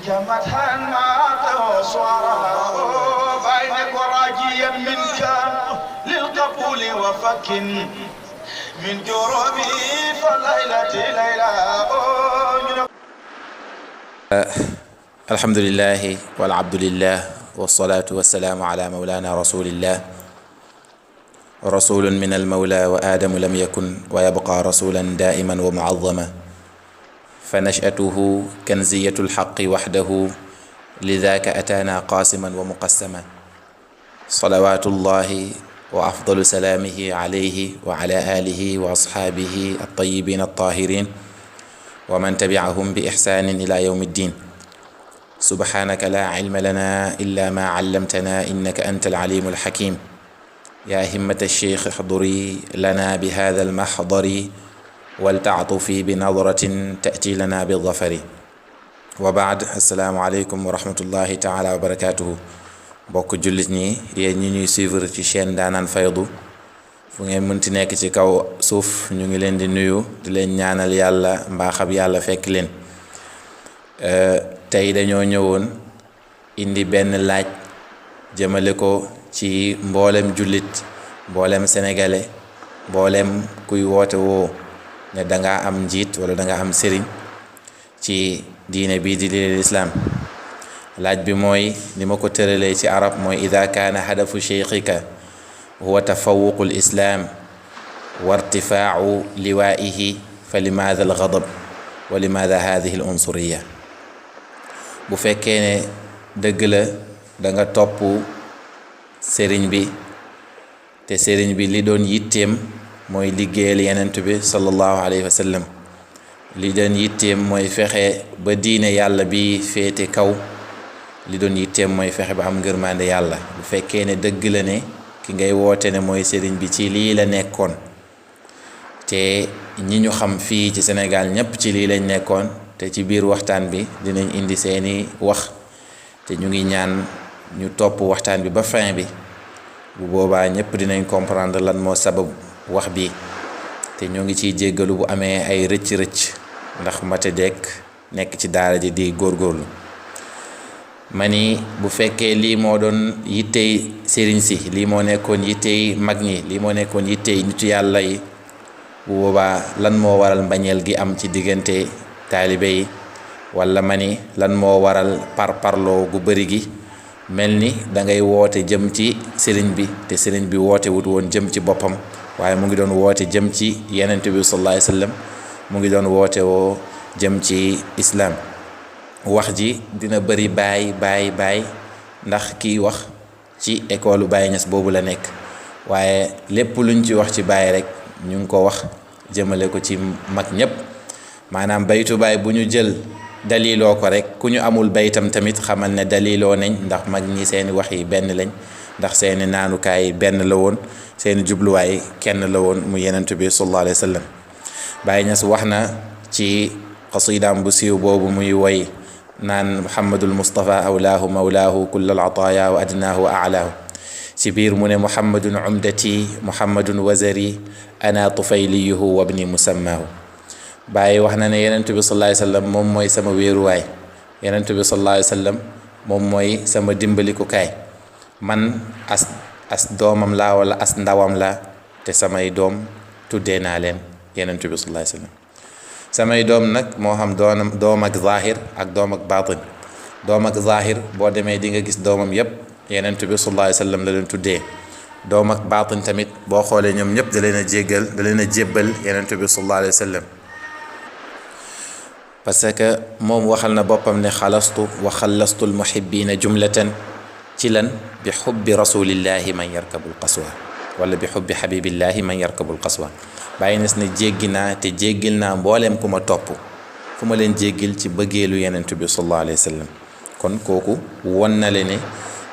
مدحا مات وصورا بينك راجيا منك للقبول وفك من جرمي فالليلة ليلة. الحمد لله والعبد لله والصلاة والسلام على مولانا رسول الله رسول من المولى وآدم لم يكن ويبقى رسولا دائما ومعظما فنشأته كنزية الحق وحده لذاك أتانا قاسما ومقسما صلوات الله وأفضل سلامه عليه وعلى آله وأصحابه الطيبين الطاهرين ومن تبعهم بإحسان إلى يوم الدين. سبحانك لا علم لنا إلا ما علمتنا إنك أنت العليم الحكيم. يا همة الشيخ احضري لنا بهذا المحضر ولتعطفي بنظرة تأتي لنا بالظفر. وبعد السلام عليكم ورحمة الله تعالى وبركاته. bokk jullit ñi yéen ñi ñuy suivre ci chaîne Ndaanaan Faydu fu ngeen mënti nekk ci kaw suuf ñu ngi leen di nuyu di leen ñaanal yàlla mbaaxab yàlla fekk leen. tey dañoo ñëwoon indi benn laaj jëmale ko ci mboolem jullit mboolem sénégalais mboolem kuy woote woo ne danga am njiit wala danga am sëriñ ci diine bii di lislaam. laaj bi mooy ni ma ko tëralee ci arab mooy ida kaana hadafu cheikhika huwa tafawuqu lislaam wa irtifaau liwaihi fa limaada algadab wa limaada hadihi al unsuriya. bu fekkee ne dëgg la danga topp sëriñ bi te sëriñ bi li doon yitteem mooy liggéeyal yenent bi sallallahu alayhi wa sallam, li doon yitteem mooy fexe ba diine yàlla bi féete kaw, li doon yitteem mooy fexe ba am ngërmande yàlla. bu fekkee ne dëgg la ne ki ngay woote ne mooy sëriñ bi ci lii la nekkoon te ñi ñu xam fii ci Sénégal ñépp ci lii lañ nekkoon, te ci biir waxtaan bi dinañ indi seeni wax te ñu ngi ñaan ñu topp waxtaan bi ba fin bi. bu boobaa ñépp dinañ comprendre lan moo sabab wax bi te ñoo ngi ciy jéggalu bu amee ay rëcc-rëcc ndax mate dekk nekk ci daara ji di góorgóorlu. mani bu fekkee lii moo doon yittey sëriñ si, lii moo nekkoon yittey mag ñi, lii moo nekkoon yittey nitu yàlla yi, bu boobaa lan moo waral mbañeel gi am ci diggante taalibe yi, wala mani lan moo waral parparloo gu bëri gi mel ni da ngay woote jëm ci sëriñ bi te sëriñ bi woote wut woon jëm ci boppam waaye mu ngi doon woote jëm ci yenent bi sallallahu alayhi wasallam, mu ngi doon woote woo jëm ci islaam. wax ji dina bëri baay ndax kiy wax ci école Baye Niass boobu la nekk, waaye lépp luñ ci wax ci Baye rek ñu ngi ko wax jëmale ko ci mag ñépp. maanaam baytu Baye bu ñu jël daliloo ko rek, ku ñu amul baytam tamit xamal ne daliloo nañ, ndax mag ñi seeni wax yi benn lañ, ndax seeni naanukaay benn la woon, seeni jubluwaay kenn la woon mu yenent bi sallallahu alayhi wa sallam. Baye Niass wax na ci qasidaam bu siiw boobu muy woy naan muhammadul mustafa awlaahu mawlaahu kullal ataaya wa adnaahu wa alaahu. ci biir mu ne muhammadun umdati muhammadun wazari ana tufayliyuhu wabni musammaahu. Baye wax na ne yenent bi sallallahu alayhi wa sallam moom mooy sama wéeruwaay, yenent bi sallallahu alayhi wa sallam moom mooy sama dimbalikukaay, man as doomam laa wala as ndawam laa te samay doom tuddee naa leen yenent bi sallallahu alayhi wa sallam. samay doom nag moo xam doom ak zahir ak doom ak baatin. doom ak zahir boo demee di nga gis doomam yépp yenent bi sallallahu alayhi wa sallam la leen tuddee. doom ak baatin tamit boo xoolee ñoom ñëpp da leen a jébbal yenent bi sallallahu alayhi wa sallam, parce que moom waxal na boppam ne xalastu wa xallastu almuhibbina jumlatan ci lan bi xubbi rasulillahi man yarkabul qaswa wala bi xubbi xabibillahi man yarkabul qaswa. Baye Niass ne jéggi naa te jéggil naa mbooleem ku ma topp fu ma leen jéggil ci bëggeelu yenent bi sallallahu alayhi wa sallam. kon kooku won na le ne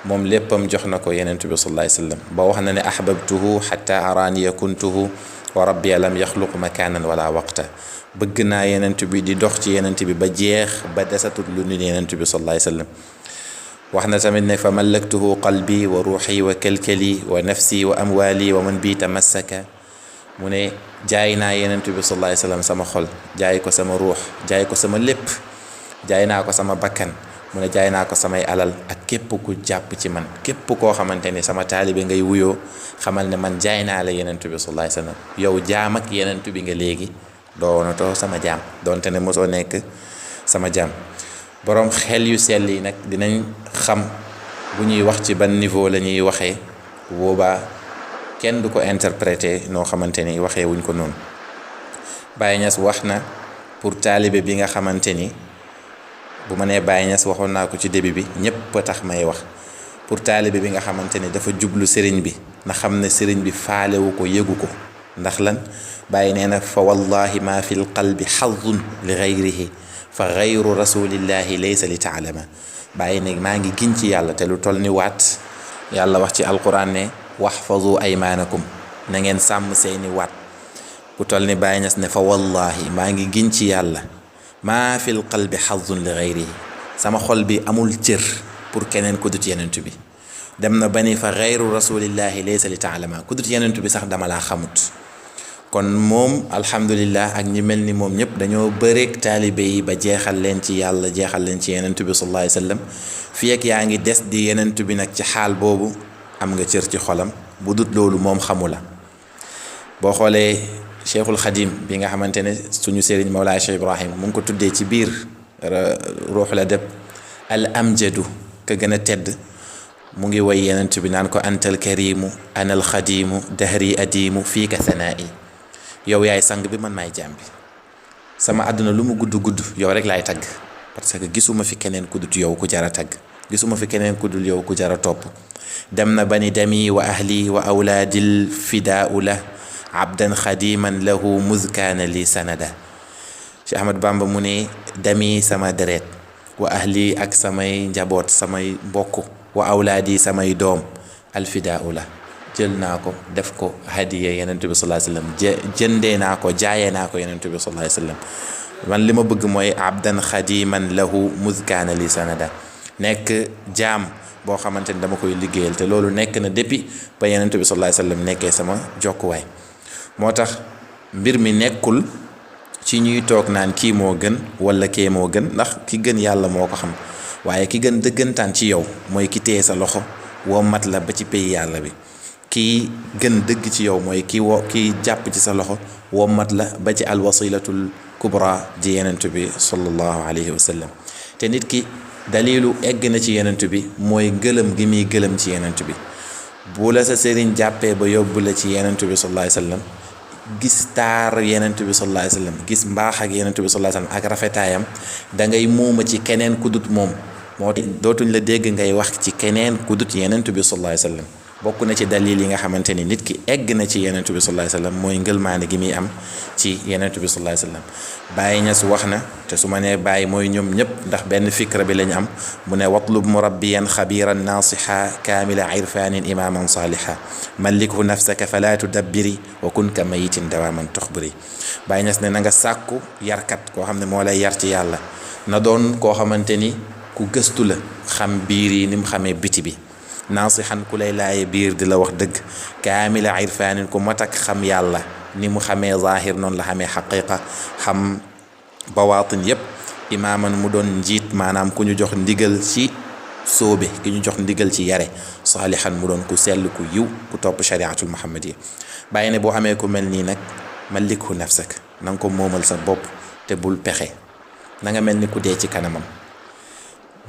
moom léppam jox na ko yenent bi sallallahu alayhi wa sallam, ba wax na ne ahbabtuhu xatta araaniya kuntuhu wa rabbi lam yaxluq makaanan wala waqta. bëgg naa yenent bi di dox ci yenent bi ba jeex ba desatut lu ni yenent bi sallallahu alayhi wa sallam. wax na tamit ne fa mallaktuhu qalbi wa ruuxi wa kalkali wa nafsi wa amwali wa man bi tamassaka. mu ne jaay naa yenent bi sallallahu alayhi wa sallam sama xol, jaay ko sama ruux, jaay ko sama lépp, jaay naa ko sama bakkan, mu ne jaay naa ko samay alal ak képp ku jàpp ci man képp koo xamante ni sama taalibe ngay wuyoo xamal ne man jaay naa la yenentu bi sallallahu alayhi wasallam yow jaam ak yenentu bi nga léegi doonatoo sama jaam donte ne mosoo nekk sama jaam. boroom xel yu sell yi nag dinañ xam bu ñuy wax ci ban niveau la ñuy waxee boobaa kenn du ko interpréter noo xamante ni waxee wuñ ko noonu. Baye Niass wax na pour taalibe bi nga xamante ni bu ma nee Baye Niass waxoon naa ko ci début bi ñépp a tax may wax pour taalibe bi nga xamante ni dafa jublu sëriñ bi na xam ne sëriñ bi faalewu ko yëgu ko ndax lan Baye nee na fa wallahi ma fi l qalbi xadun li gayrihi fa gayru rasulillahi laysa li taalama. Baye ne maa ngi giñ ci yàlla te lu toll ni waat yàlla wax ci alquran ne waxfadu aymanakum na ngeen sàmm seeni waat ku toll ni Baye Niass ne fa wallahi maa ngi giñ ci yàlla maa fil qalbi xadun li gayrihi sama xol bi amul cër pour keneen ku dut yenentu bi dem na ba ni fa gayru rasulillahi laysa li taalama ku dut yenentu bi sax dama laa xamut. kon moom alhamdulillah ak ñi mel ni moom ñëpp dañoo bëreeg taalibe yi ba jeexal leen ci yàlla jeexal leen ci yenentu bi sallallahu alayhi wasallam fii ak yaa ngi des di yenentu bi nag ci xaal boobu am nga cër ci xolam bu dut loolu moom xamu la. boo xoolee Cheikhul Khadim bi nga xamante ne suñu sëriñ Mawlaay Cheikh Ibrahim mu ngi ko tuddee ci biir Ruuxul Adab al amjadu ka gën a tedd mu ngi woy yenentu bi naan ko antal karimu anal xadimu dahri adimu fii ka sanaa'i yow yaay sang bi man maay jaam bi sama àdduna lu mu gudd gudd yow rek laay tagg parce que gisuma fi keneen ku dut yow ku jara tagg gisuma fi keneen ku dul yow ku jara topp. dem na bani dami wa ahli wa awlaadil fidaau la abdan xadiman lahu muzkaana li sanada. Cheikh Ahmad Bamba mu ne dami sama deret wa ahli ak samay njaboot samay mbokk wa awlaadi samay doom alfidaau la jël naa ko def ko hadiya yenentu bi sallallahu alayhi wasallam jëndee naa ko jaayee naa ko yenentu bi sallallahu alayhi wasallam man li ma bëgg mooy abdan xadiman lahu muzkaana li sanada nekk jaam boo xamante ni dama koy liggéeyal te loolu nekk na depuis ba yenentu bi sallallahu alayhi wasallam nekkee sama jokkuwaay. moo tax mbir mi nekkul ci ñuy toog naan kii moo gën wala kee moo gën ndax ki gën yàlla moo ko xam waaye ki gën dëggantaan ci yow mooy ki téye sa loxo woo mat la ba ci pays yàlla bi. kii gën dëgg ci yow mooy kii jàpp ci sa loxo woo mat la ba ci alwasilatul kubra ji yenentu bi sallallahu alayhi wa sallam. te nit ki dalilu egg na ci yenentu bi mooy gëlëm gi muy gëlëm ci yenentu bi bu la sa sëriñ jàppee ba yóbbu la ci yenentu bi sallallahu alayhi wa sallam gis taar yenentu bi sallallahu alayhi wasallam gis mbaax ak yenentu bi sallallahu alayhi wasallam ak rafetaayam da ngay muuma ci keneen ku dut moom moo dootuñ la dégg ngay wax ci keneen ku dut yenentu bi sallallahu alayhi wasallam bokk na ci dalil yi nga xamante ni nit ki egg na ci yenentu bi sallallahu alayhi wasallam mooy ngëlmaane gi muy am ci yenentu bi sallallahu alayhi wasallam. Baye Niass wax na te su ma nee Baye mooy ñoom ñëpp ndax benn fikra bi lañ am mu ne watlub murabbiyan xabiran nasiha kaamila irfanin imaman saliha mallikhu nafsaka fala tudabbiri wa kun ka mayitin dawaman tuxbiri. Baye Niass ne na nga sàkku yarkat koo xam ne moo lay yar ci yàlla na doon koo xamante ni ku gëstu la xam biir yi ni mu xamee biti bi naasihan ku lay laaye biir di la wax dëgg kaamila irfanin ku matak xam yàlla ni mu xamee zahir noonu la xamee xaqiqa xam bawaatin yépp imaaman mu doon njiit maanaam ku ñu jox ndigal ci soobe ki ñu jox ndigal ci yare saalihan mu doon ku sell ku yiw ku topp shariatul muhammadiya. Bàyyi ne boo amee ku mel nii nag malikhu nafsak na nga ko moomal sa bopp te bul pexe na nga mel ni ku dee ci kanamam.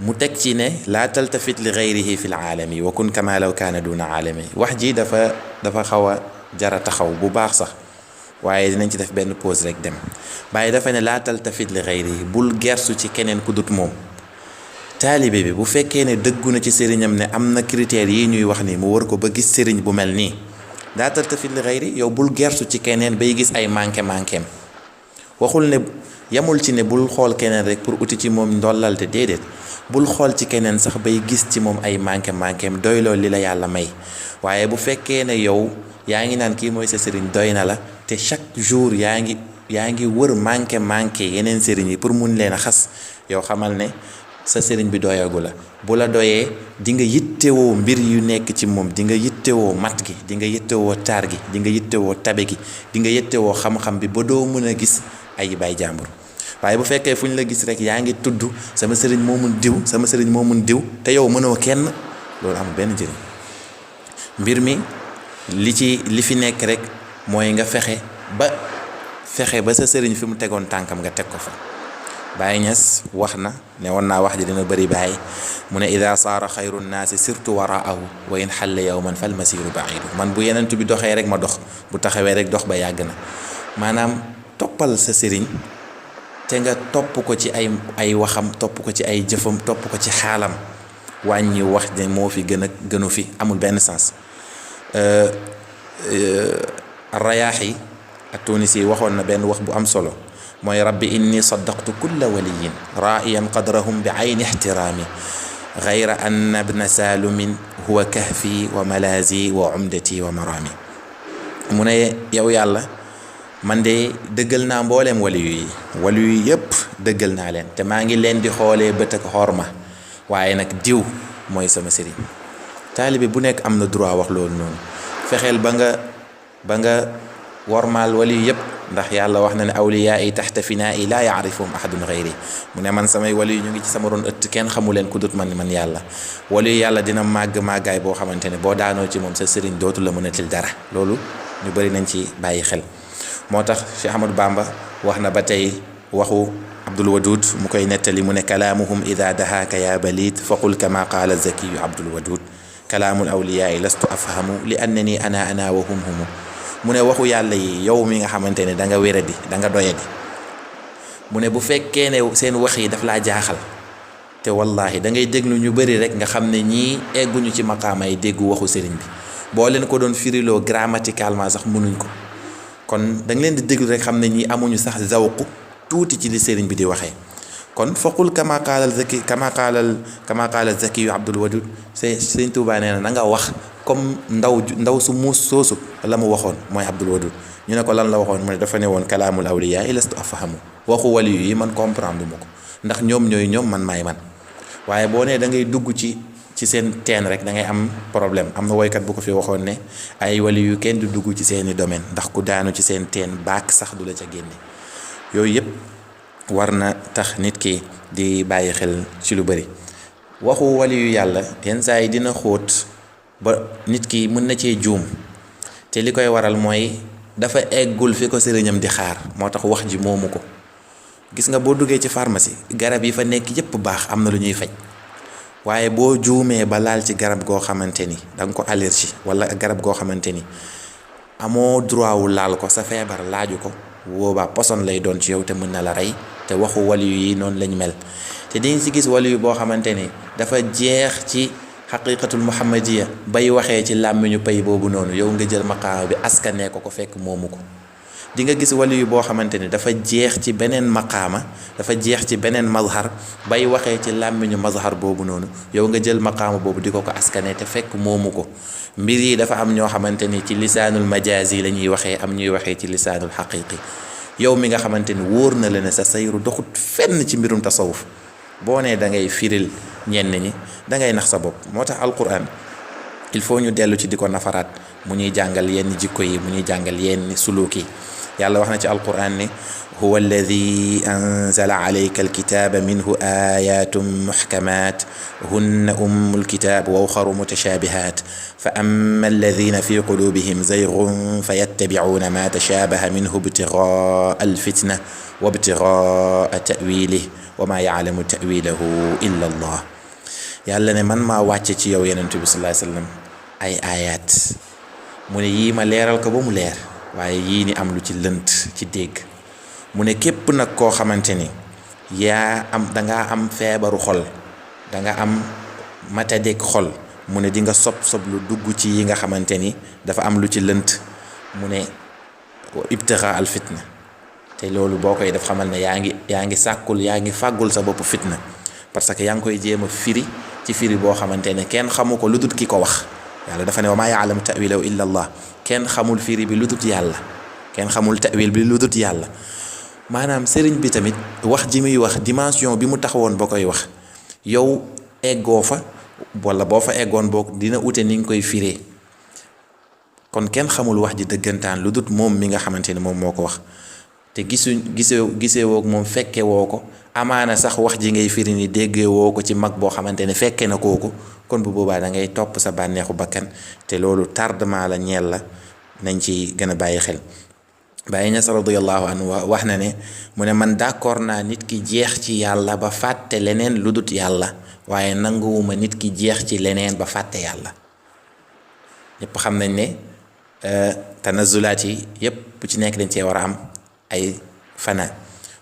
mu teg ci ne laa taltafit li gayrihi fi l aalami wa kun kama law kaana duna aalami. wax ji dafa xaw a jara taxaw bu baax sax waaye dinañ ci def benn pause rek dem. Bàyyi dafa ne laa taltafit li gayrihi bul gersu ci keneen ku dut moom. taalibe bi bu fekkee ne dëggu na ci sëriñam ne am na critères yi ñuy wax ni mu war ko ba gis sëriñ bu mel nii laa taltafit li gayri yow bul gersu ci keneen bay gis ay manqué waxul ne yamul ci ne bul xool keneen rek pour uti ci moom ndollal te déedéet bul xool ci keneen sax bay gis ci moom ay manqué doy loolu li la yàlla may. waaye bu fekkee ne yow yaa ngi naan kii mooy sa sëriñ doy na la te chaque jour yaa ngi wër manqué yeneen sëriñ yi pour mun leen a xas yow xamal ne sa sëriñ bi doyagu la. bu la doyee di nga yittewoo mbir yu nekk ci moom di nga yittewoo mat gi di nga yittewoo taar gi di nga yittewoo tabe gi di nga yittewoo xam-xam bi ba doo mën a gis ay bay jàmbur. waaye bu fekkee fu ñu la gis rek yaa ngi tudd sama sëriñ moo mun diw sama sëriñ moo mun diw te yow mënoo kenn loolu amul benn njëriñ. mbir mi li fi nekk rek mooy nga fexe ba sa sëriñ fi mu tegoon tànkam nga teg ko fa. Baay Ñas wax na ne woon naa wax ji dina bëri baay mu ne ida saara xayru nnaasi sirtu waraahu wa in xalla yawman fal masiru baidu man bu yenentu bi doxee rek ma dox bu taxawee rek dox ba yàgg na. maanaam toppal sa sëriñ te nga topp ko ci ay waxam topp ko ci ay jëfam topp ko ci xaalam wàññi wax ne moo fi gënu fi amul benn sens. Rayaaxi at-Tunisi waxoon na benn wax bu am solo mooy rabbi inni saddaqtu kulla waliyin raa'iyan qadrahum bi ayni ixtiraami gayra anna ibna salumin huwa kahfi wa malaazi wa umdati wa maraami. mu ne yow yàlla man de dëggal naa mbooleem waliyu yi yëpp dëggal naa leen te maa ngi leen di xoolee bët ak xorma waaye nag diw mooy sama sëriñ. taalibe bu nekk am na droit wax loolu noonu fexeel ba nga wormaal waliyu yëpp ndax yàlla wax na ne awliyaa yi taxta finaa yi laa yaarifuhum ahadun xayri mu ne man samay waliyu ñu ngi ci sama ron ëtt kenn xamu leen ku dut man yàlla. waliyu yàlla dina màggaay boo xamante ne boo daanoo ci moom sa sëriñ dootu la mënatil dara loolu ñu bëri nañ ci bàyyi xel. moo tax Cheikh Ahmadou Bamba wax na ba tey waxu Abdul Wadud mu koy nettali mu ne kalaamuhum ida dahaaka ya balid faqul kama qaala zakiyu Abdul Wadud kalaamul awliyaa lastu afhamu li annani ana wa hum mu ne waxu yàlla yi yow mi nga xamante ne da nga wéradi da nga doyadi mu ne bu fekkee ne seen wax yi daf laa jaaxal te wallahi da ngay déglu ñu bëri rek nga xam ne ñii egguñu ci maqaama yi déggu waxu sëriñ bi boo leen ko doon firiloo grammaticalement sax mënuñ ko kon da nga leen di déglu rek xam ne ñii amuñu sax zawqu tuuti ci li sëriñ bi di waxee. kon faqul kama qaala zaki yu Abdul Wadud Sëriñ Tuubaa nee na nga wax comme ndaw su muus soosu la mu waxoon mooy Abdul Wadud ñu ne ko lan la waxoon mu ne dafa ne woon kalaamul awliyaa lastu afhamu waxu waliyu yi man comprendre ma ko ndax ñoom ñooy ñoom man maay man waaye boo nee da ngay dugg ci seen teen rek da ngay am problème. am na woykat bu ko fi waxoon ne ay waliyu kenn du dugg ci seeni domaine ndax ku daanu ci seen teen baak sax du la ca génne. yooyu yëpp war na tax nit ki di bàyyi xel ci lu bëri. waxu waliyu yàlla yenn saa yi dina xóot ba nit ki mën na cee juum te li koy waral mooy dafa eggul fi ko sëriñam di xaar moo tax wax ji moomu ko. gis nga boo duggee ci pharmacie garab yi fa nekk yëpp baax am na lu ñuy faj waaye boo juumee ba laal ci garab goo xamante ni da nga ko allergie wala garab goo xamante ni amoo droit wu laal ko sa feebar laaju ko boobaa poson lay doon ci yow te mën na la rey. te waxu waliyu yi noonu lañ mel te dañ si gis waliyu boo xamante ni dafa jeex ci xaqiqatul muhammadiya bay waxee ci làmmiñu pay boobu noonu yow nga jël maqaama bi askanee ko fekk moomu ko. di nga gis waliyu boo xamante ni dafa jeex ci beneen maqaama dafa jeex ci beneen mazhar bay waxee ci làmmiñu mazhar boobu noonu yow nga jël maqaama boobu di ko askanee te fekk moomu ko. mbir yi dafa am ñoo xamante ni ci lisaanul majaazi la ñuy waxee am ñuy waxee ci lisaanul xaqiqi. yow mi nga xamante ni wóor na la ne sa sayru doxut fenn ci mbirum tasawuf boo nee da ngay firil ñenn ñi da ngay nax sa bopp. moo tax alquran il faut ñu dellu ci di ko nafaraat mu ñuy jàngal yenn jikko yi mu ñuy jàngal yenn suluki. yàlla wax na ci alquran ni huwa alladi anzala alayka alkitaba minhu ayatun muhkamat hunna ummul kitab wa uxaru mutashabihat fa amma alladina fi qulubihim zaygun fayattabi'una ma tashabaha minhu ibtigaa alfitna wa ibtigaa ta'wilihi wa ma ya'lamu ta'wilahu illa allah. yàlla ne man maa wàcce ci yow yonent bi sallallahu alayhi wasallam ay ayat mu ne yii ma leeral ko ba mu leer waaye yii ni am lu ci lënt ci dégg. mu ne képp nag koo xamante ni dangaa am feebaru xol danga am matadeg xol mu ne di nga sob lu dugg ci yi nga xamante ni dafa am lu ci lënt. mu ne ibtigaa al fitna te loolu boo koy def xamal ne yaa ngi fàggul sa bopp fitna parce que yaa ngi koy jéem a firi ci firi boo xamante ne kenn xamu ko lu dut ki ko wax. yàlla dafa ne wa maa yaalamu ta'wilahu illa allah kenn xamul firi bi lu dut yàlla kenn xamul ta'wil bi lu dut yàlla. maanaam sëriñ bi tamit wax ji muy wax dimension bi mu taxawoon ba koy wax yow eggoo fa wala boo fa eggoon boog dina ute ni nga koy firee kon kenn xamul wax ji dëggantaan lu dut moom mi nga xamante ni moom moo ko wax te gisee woo moom fekke woo ko amaana sax wax ji ngay firi ni déggee woo ko ci mag boo xamante ne fekke na kooku kon bu boobaa da ngay topp sa bànneexu bakkan te loolu tardement la ñeel la nañ ci gën a bàyyi xel. Baay Ñas radiyallahu anhu wax na ne mu ne man d'accord naa nit ki jeex ci yàlla ba fàtte leneen lu dut yàlla waaye nanguwuma nit ki jeex ci leneen ba fàtte yàlla. ñëpp xam nañ ne tanazulaat yi yëpp bu ci nekk dañ cee war a am ay fana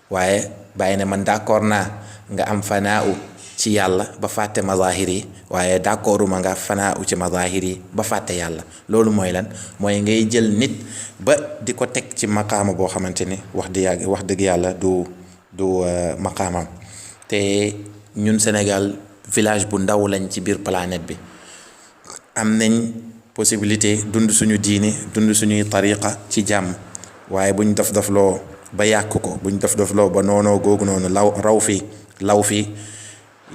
waaye bàyyi ne man d'accord naa nga am fanaa u ci yàlla ba fàtte mazahir yi waaye d'accorduma nga fanaa u ci mazahir yi ba fàtte yàlla. loolu mooy lan mooy ngay jël nit ba di ko teg ci maqaama boo xamante ni wax dëgg yàlla du maqaamam. te ñun Sénégal village bu ndaw lañ ci biir planète bi am nañ possibilité dund suñu diini dund suñuy tariqa ci jàmm waaye buñ dofloo ba yàq ko buñ dofloo ba noonoo googu noonu law fi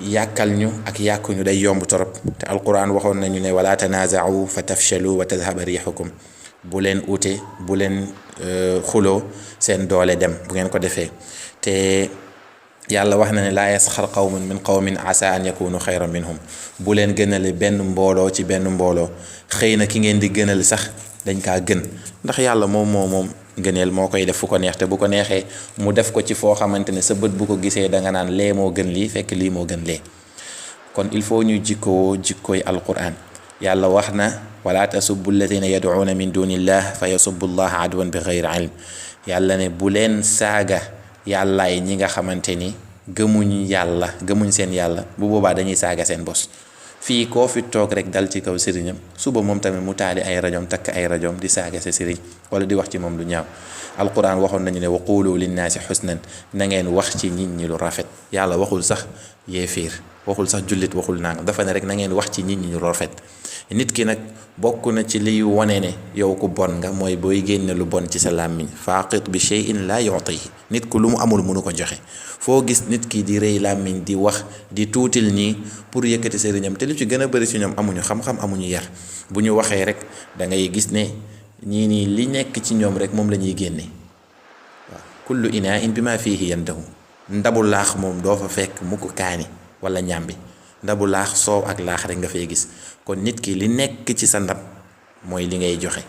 yàkkal ñu ak yàkkuñu day yomb torop. te alquran waxoon nañu ne wala tanaaza'u fa tafshalu wa tadhhaba riihukum bu leen ute bu leen xuloo seen doole dem bu ngeen ko defee. te yàlla wax na ne laa yasxar qawmun min qawmin asa an yakunu xayran minhum bu leen gënale benn mbooloo ci benn mbooloo xëy na ki ngeen di gënal sax dañ kaa gën ndax yàlla moom gëneel moo koy def fu ko neex te bu ko neexee mu def ko ci foo xamante ne sa bët bu ko gisee da nga naan lee moo gën lii fekk lii moo gën lee. kon il faut ñu jikkooy alquran. yàlla wax na wala tasubbu alladina yad'una min dunillah fa yasubbu allaha adwan bi ghayri ilm. yàlla ne bu leen saaga yàllaay ñi nga xamante ni gëmuñ seen yàlla bu boobaa dañuy saaga seen bos. fii koo fi toog rek dal ci kaw sëriñam suba moom tamit mu taali ay rajoom takk ay rajoom di saaga sa sëriñ wala di wax ci moom lu ñaaw. alquran waxoon nañu ne wa qulu linnaasi xusnan na ngeen wax ci nit ñi lu rafet. yàlla waxul sax yéefiir waxul sax jullit waxul nangam dafa ne rek na ngeen wax ci nit ñi lu rafet. nit ki nag bokk na ci liy wone ne yow ku bon nga mooy booy génne lu bon ci sa làmmiñ faqit bi shay'in la yu'tihi. nit ku lu mu amul mënu ko joxe foo gis nit ki di rëy làmmiñ di wax di tuutil ñii pour yëkkati sëriñam te lu ci gën a bëri si ñoom amuñu xam-xam amuñu yar bu ñu waxee rek da ngay gis ne ñii nii li nekk ci ñoom rek moom la ñuy génne. waaw kullu inaa'in bima fihi yandahu. ndabu laax moom doo fa fekk mukk kaani wala ñàmbi ndabu laax soow ak laax rek nga fay gis. kon nit ki li nekk ci sa ndab mooy li ngay joxe.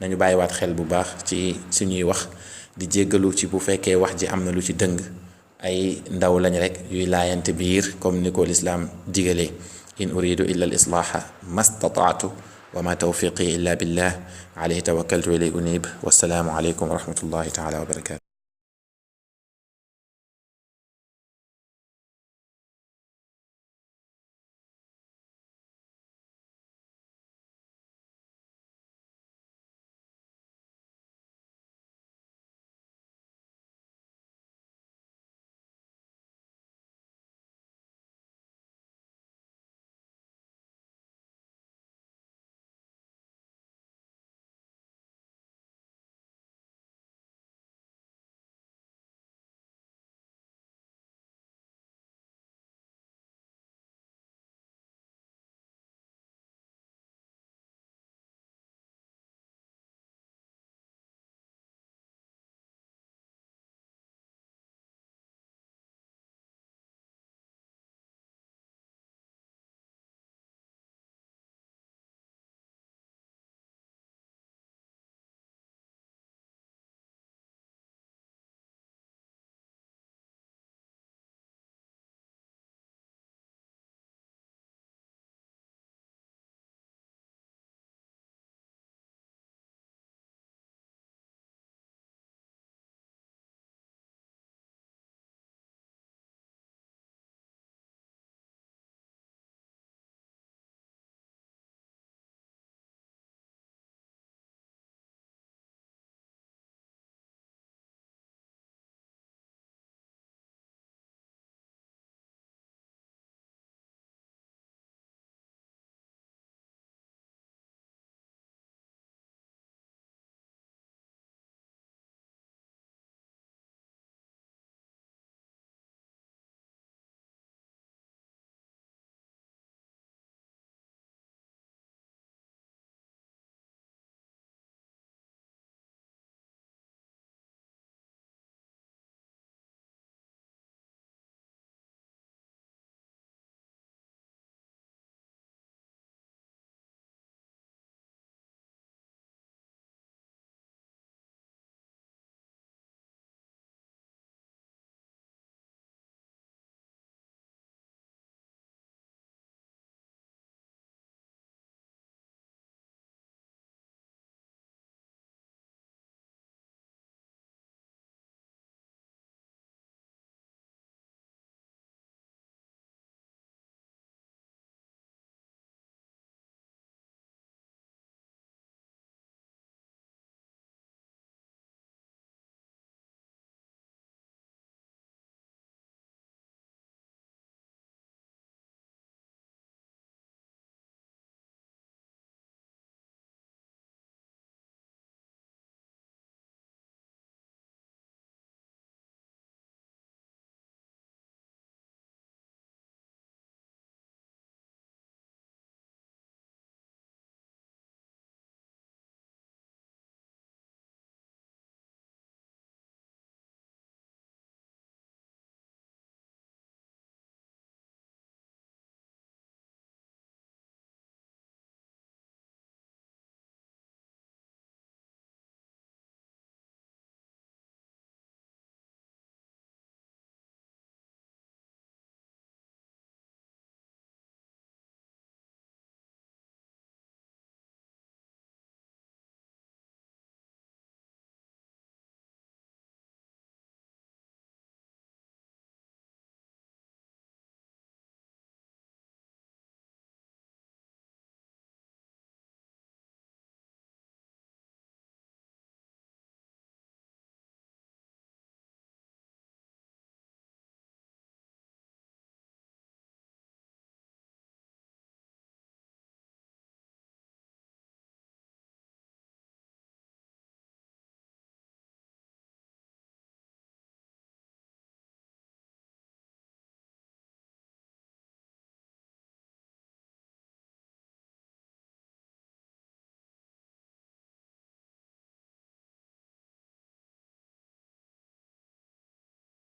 nañu bàyyiwaat xel bu baax ci suñuy wax di jéggalu ci bu fekkee wax ji am na lu ci dëng ay ndaw lañ rek yuy laayante biir comme ni ko lislaam digalee. in uridu illa al islaaha mastataatu wa ma tawfiqi illa billah alayhi tawakkaltu wa ilayhi unib. wassalaamu aleykum wa rahmatullahi taala wa barakatu.